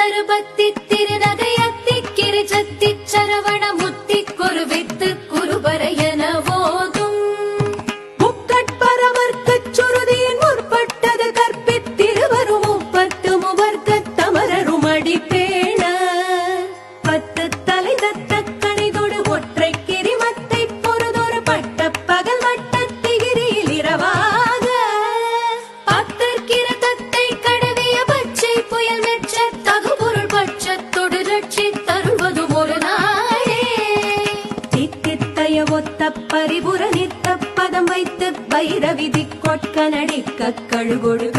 தருபத்தி திருநகையத்தி கிரிச்சத்தி சரவண முத்தி குருவித்து குருபரையன போதும் முக்கட்பரவர்க்கச் சுருதியின் முற்பட்டது கற்பித்திருவரும் முப்பத்து முவர்க்கத் தமரரும் அடிப்பேண பத்து தலை தத்த கணிதொடு ஒற்றை கிரிமத்தை பொறுதொரு பட்ட பகல் வட்டத்திகிரியில் இரவாக பத்தற்கிற தத்தை கடவிய பச்சை புயல் மெச்ச தகுபொருள் பட்சத்தொடு ரட்சி தருவதும் ஒரு நாளே தித்தித்தைய ஒத்த பரிபுர நித்த பதம் வைத்து பைரவிதி கொட்க நடிக்க கழுகொடு